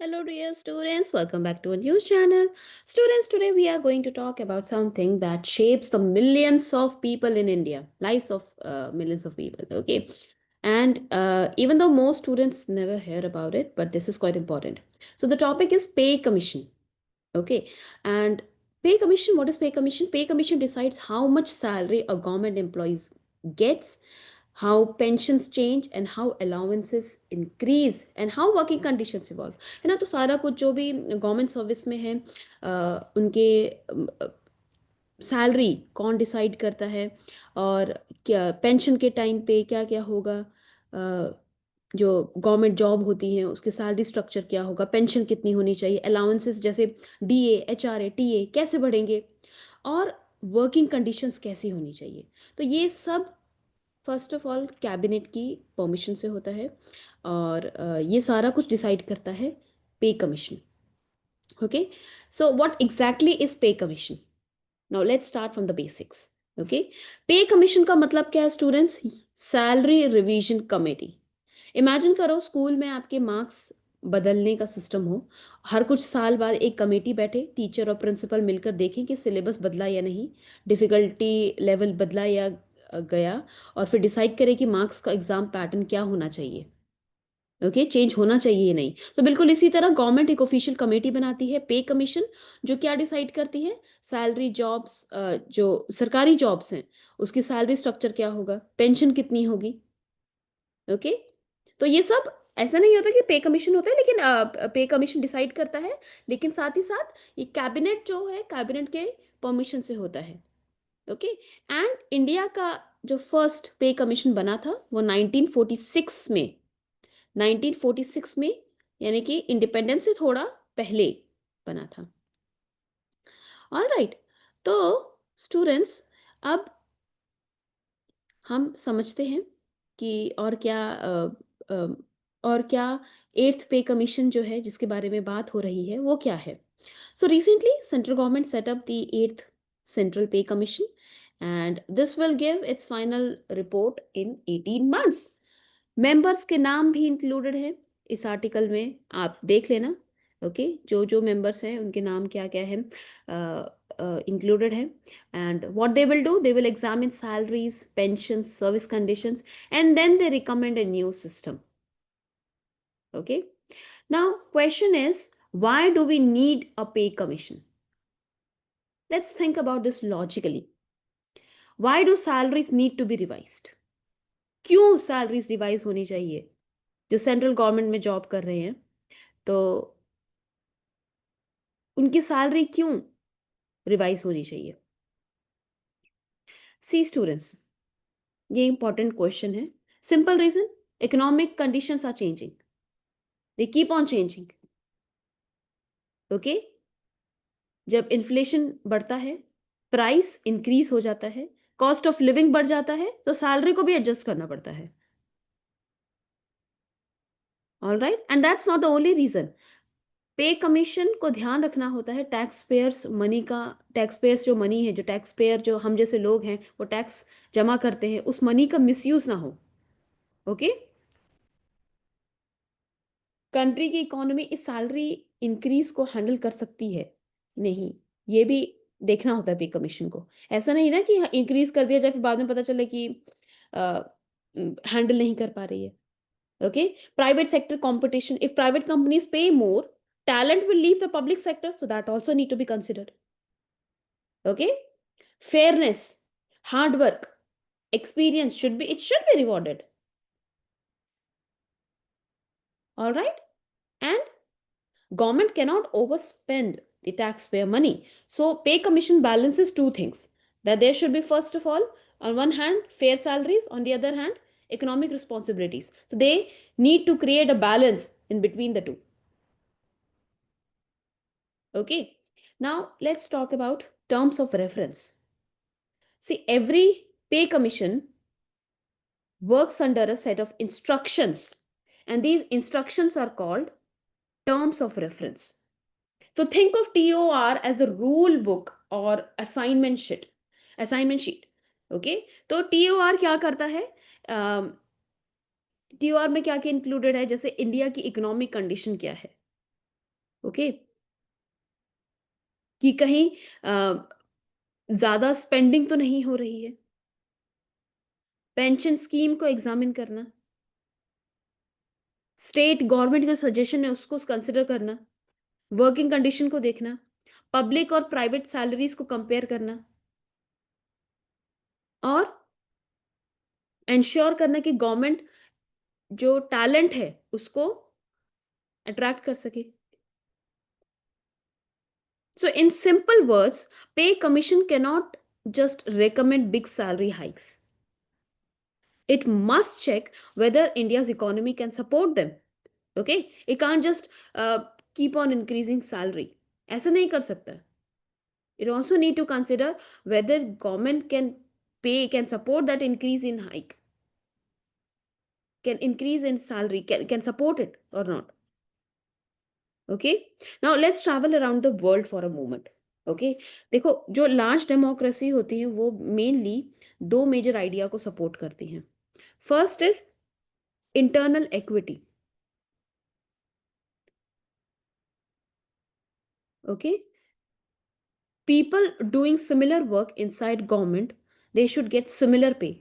Hello, dear students. Welcome back to a new channel. Students, today we are going to talk about something that shapes the millions of people in India, lives of millions of people. Okay. And even though most students never hear about it, but this is quite important. So, the topic is pay commission. Okay. And pay commission, what is pay commission? Pay commission decides how much salary a government employees gets, how pensions change and how allowances increase and how working conditions evolve. है ना? तो सारा कुछ जो भी government service में है उनके सैलरी कौन डिसाइड करता है और क्या पेंशन के टाइम पे क्या क्या होगा, जो गवर्नमेंट जॉब होती हैं उसके सैलरी स्ट्रक्चर क्या होगा, पेंशन कितनी होनी चाहिए, अलाउंसेस जैसे डीए एचआरए टीए कैसे बढ़ेंगे और वर्किंग कंडीशंस कैसी होनी चाहिए। तो ये सब फर्स्ट ऑफ ऑल कैबिनेट की परमिशन से होता है और ये सारा कुछ डिसाइड करता है पे commission. Okay, so what exactly is पे commission? Now let's start from the basics. Okay, पे कमीशन का मतलब क्या है students? Salary revision committee. Imagine करो स्कूल में आपके मार्क्स बदलने का सिस्टम हो। हर कुछ साल बाद एक कमेटी बैठे, टीचर और प्रिंसिपल मिलकर देखें कि सिलेबस बदला या नहीं, डिफ़िकल्टी लेवल बदला या गया, और फिर डिसाइड करें कि मार्क्स का एग्ज़ाम पैटर्न क्या होना चाहिए। ओके, चेंज होना चाहिए या नहीं। तो बिल्कुल इसी तरह गवर्नमेंट एक ऑफिशियल कमेटी बनाती है पे कमीशन, जो क्या डिसाइड करती है? सैलरी जॉब्स, जो सरकारी जॉब्स हैं उसकी सैलरी स्ट्रक्चर क्या होगा, पेंशन कितनी होगी। ओके, तो ये सब ऐसा नहीं होता कि पे कमीशन होता है, लेकिन पे कमीशन डिसाइड करता है, लेकिन साथ ही साथ ये कैबिनेट जो है कैबिनेट के परमिशन से होता है। ओके, एंड इंडिया का जो फर्स्ट पे कमीशन बना था वो 1946 में, 1946 में, यानी कि इंडिपेंडेंस से थोड़ा पहले बना था। ऑल राइट, तो स्टूडेंट्स अब हम समझते हैं कि और क्या अ, और क्या एट्थ पे कमीशन जो है जिसके बारे में बात हो रही है वो क्या है। So recently central government set up the eighth central pay commission and this will give its final report in 18 months. Members के नाम भी इंक्लूडेड है इस आर्टिकल में, आप देख लेना। ओके, जो जो मेंबर्स हैं उनके नाम क्या क्या है इंक्लूडेड है। And what they will do, they will examine salaries, pensions, service conditions, and then they recommend a new system. Okay, now question is, why do we need a pay commission? Let's think about this logically. Why do salaries need to be revised? क्यों salaries revise होनी चाहिए? जो central government में job कर रहे हैं तो उनकी सैलरी क्यों रिवाइज होनी चाहिए? सी स्टूडेंट्स, ये इंपॉर्टेंट क्वेश्चन है। Simple reason, economic conditions are changing, they keep on changing. Okay, जब इन्फ्लेशन बढ़ता है, प्राइस इंक्रीज हो जाता है, कॉस्ट ऑफ लिविंग बढ़ जाता है, तो सैलरी को भी एडजस्ट करना पड़ता है। All right, and that's not the only reason. Pay commission को ध्यान रखना होता है टैक्स पेयर्स मनी का। टैक्स पेयर्स जो मनी है, जो टैक्स पेयर जो हम जैसे लोग हैं वो टैक्स जमा करते हैं, उस मनी का मिसयूज ना हो। ओके, कंट्री की इकोनॉमी इस सैलरी इंक्रीज को हैंडल कर सकती है नहीं, ये भी देखना होता है पे कमीशन को। ऐसा नहीं ना कि इंक्रीज कर दिया जाए फिर बाद में पता चले कि हैंडल नहीं कर पा रही है। Okay, private sector competition, if private companies पे मोर, talent will leave the public sector, so that also need to be considered. Okay, fairness, hard work, experience should be rewarded. All right, and government cannot overspend the taxpayer money. So pay commission balances two things, that there should be, first of all, on one hand fair salaries, on the other hand economic responsibilities. So they need to create a balance in between the two. Okay, now let's talk about terms of reference. See, every pay commission works under a set of instructions, and these instructions are called terms of reference. So think of TOR as a rule book or assignment sheet. Assignment sheet. Okay, तो TOR क्या करता है? TOR में क्या क्या included है? जैसे India की इकोनॉमिक कंडीशन क्या है, ओके, कि कहीं ज़्यादा स्पेंडिंग तो नहीं हो रही है। पेंशन स्कीम को एग्ज़ामिन करना, स्टेट गवर्नमेंट का सजेशन है उसको कंसिडर करना, वर्किंग कंडीशन को देखना, पब्लिक और प्राइवेट सैलरीज़ को कंपेयर करना और एंश्योर करना कि गवर्नमेंट जो टैलेंट है उसको अट्रैक्ट कर सके। So in simple words, pay commission cannot just recommend big salary hikes. It must check whether India's economy can support them. Okay? It can't just keep on increasing salary. ऐसा नहीं कर सकता. It also need to consider whether government can support that increase in hike, can increase in salary, can support it or not. Okay, now let's travel around the world for a moment. Okay, देखो जो large democracy होती है वो mainly दो major idea को support करती हैं. First is internal equity. Okay, people doing similar work inside government they should get similar पे.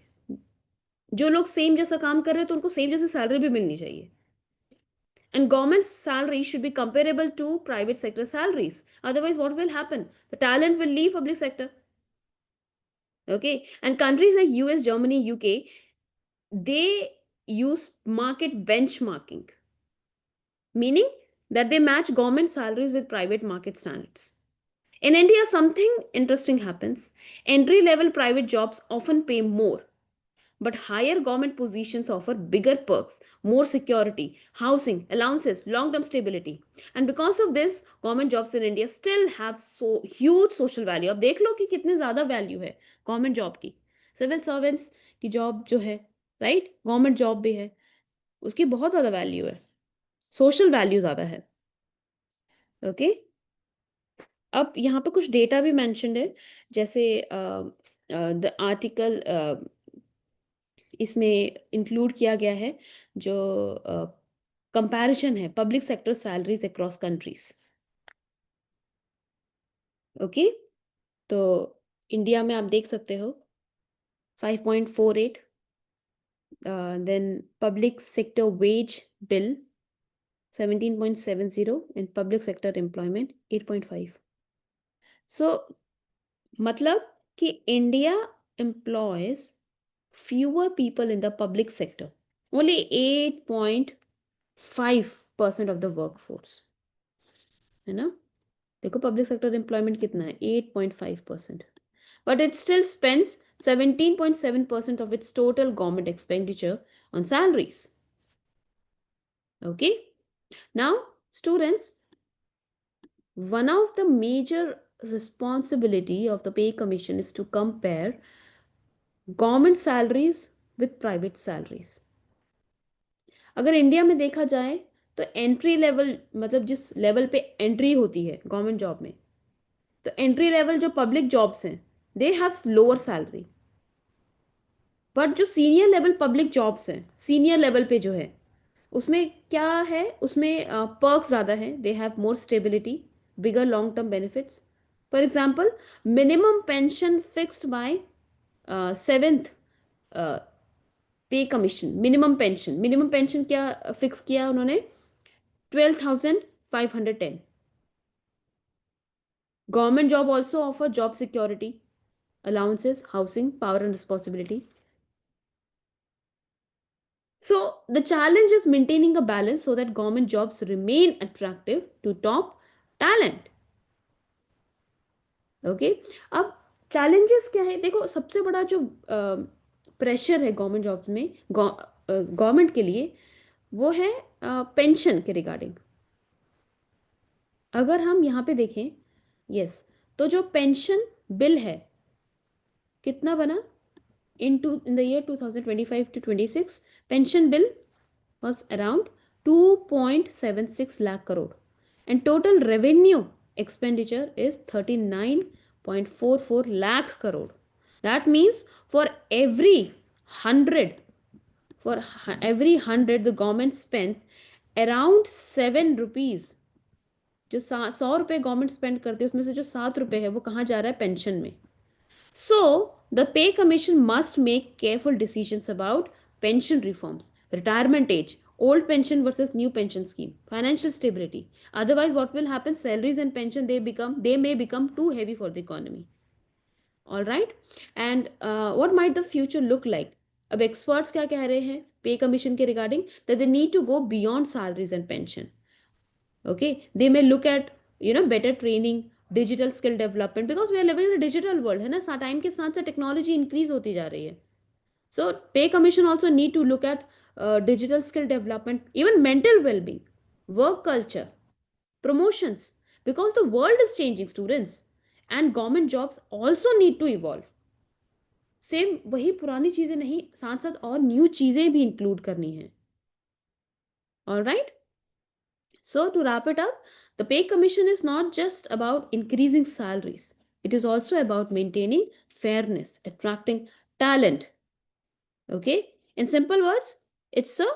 जो लोग सेम जैसा काम कर रहे हैं तो उनको सेम जैसी सैलरी भी मिलनी चाहिए. And government salary should be comparable to private sector salaries. Otherwise, what will happen? The talent will leave public sector. Okay, and countries like US, Germany, UK, they use market benchmarking, meaning that they match government salaries with private market standards. In India, something interesting happens. Entry level private jobs often pay more, but higher government positions offer bigger perks, more security, housing, allowances, long term stability. And because of this, government jobs in India still have so huge social value. अब देख लो कि कितनी ज़्यादा value है government job की. Civil servants की job जो है, राइट, गवर्नमेंट जॉब भी है, उसकी बहुत ज़्यादा वैल्यू है, सोशल वैल्यू ज़्यादा है. ओके, अब यहाँ पे कुछ डेटा भी मैंशनड है, जैसे द आर्टिकल इसमें इंक्लूड किया गया है जो कंपैरिजन है public sector salaries across countries. Okay, तो इंडिया में आप देख सकते हो 5.48, then public sector wage bill 17.70 and public sector employment 8.5. So मतलब कि India employs fewer people in the public sector, only 8.5% of the workforce, है ना. देखो पब्लिक सेक्टर एम्प्लॉयमेंट कितना है, 8.5%, but it still spends 17.7% of its total government expenditure on salaries. Okay, now students, one of the major responsibility of the pay commission is to compare government salaries with private salaries. अगर India में देखा जाए तो entry level, मतलब जिस level पे entry होती है गवर्नमेंट जॉब में, तो एंट्री लेवल जो पब्लिक जॉब्स हैं they have lower salary. But जो सीनियर लेवल पब्लिक जॉब्स हैं, सीनियर लेवल पे जो है उसमें क्या है, उसमें पर्क्स ज़्यादा हैं. They have more stability, bigger long term benefits. For example, minimum pension fixed by seventh पे कमीशन. मिनिमम पेंशन क्या फिक्स किया उन्होंने, 12,510. Government job also offer job security, allowances, housing, power and responsibility. So the challenge is maintaining a balance so that government jobs remain attractive to top talent. Okay, अब challenges क्या है, देखो सबसे बड़ा जो प्रेशर है गवर्नमेंट जॉब्स में, government के लिए, वो है पेंशन के रिगार्डिंग. अगर हम यहाँ पे देखें, यस, तो जो पेंशन बिल है कितना बना, in the year 2025 to 26, pension bill was around 2.76 lakh crore, and total revenue expenditure is 39.44 lakh crore. That means hundred for every 100 the government spends around 7 rupees जो 100 रुपये गवर्नमेंट स्पेंड करती है उसमें से जो 7 रुपये है वो कहाँ जा रहा है, पेंशन में. So, the pay commission must make careful decisions about pension reforms, retirement age, old pension versus new pension scheme, financial stability. Otherwise, what will happen? Salaries and pension they may become too heavy for the economy. All right. And what might the future look like? अब experts क्या कह रहे हैं पे commission के regarding, that they need to go beyond salaries and pension. Okay, they may look at better training, digital skill development, because we are living in a digital world है ना, time के साथ साथ टेक्नोलॉजी इंक्रीज होती जा रही है. So pay commission also need to look at digital skill development, even mental well-being, work culture, promotions, because the world is changing, students, and government jobs also need to evolve. Same वही पुरानी चीजें नहीं, साथ साथ और new चीजें भी include करनी है. All right. So, to wrap it up, the pay commission is not just about increasing salaries, it is also about maintaining fairness, attracting talent. Okay? In simple words, it's a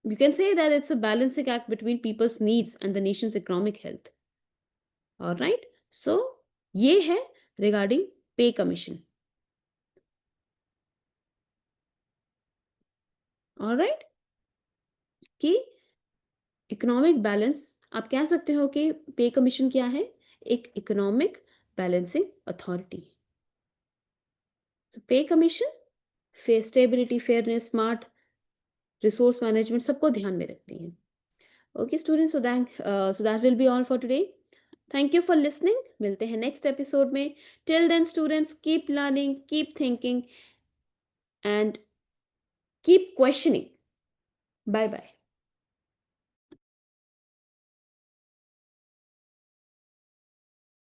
you can say that it's a balancing act between people's needs and the nation's economic health. All right? So, ये है regarding pay commission. All right? कि economic balance, आप कह सकते हो कि पे commission क्या है, एक इकोनॉमिक बैलेंसिंग अथॉरिटी. तो pay commission fair stability, fairness, smart resource management सबको ध्यान में रखती है. Okay students, so that will be all for today. Thank you for listening. मिलते हैं नेक्स्ट एपिसोड में. Till then students, keep learning, keep thinking and keep questioning. Bye bye.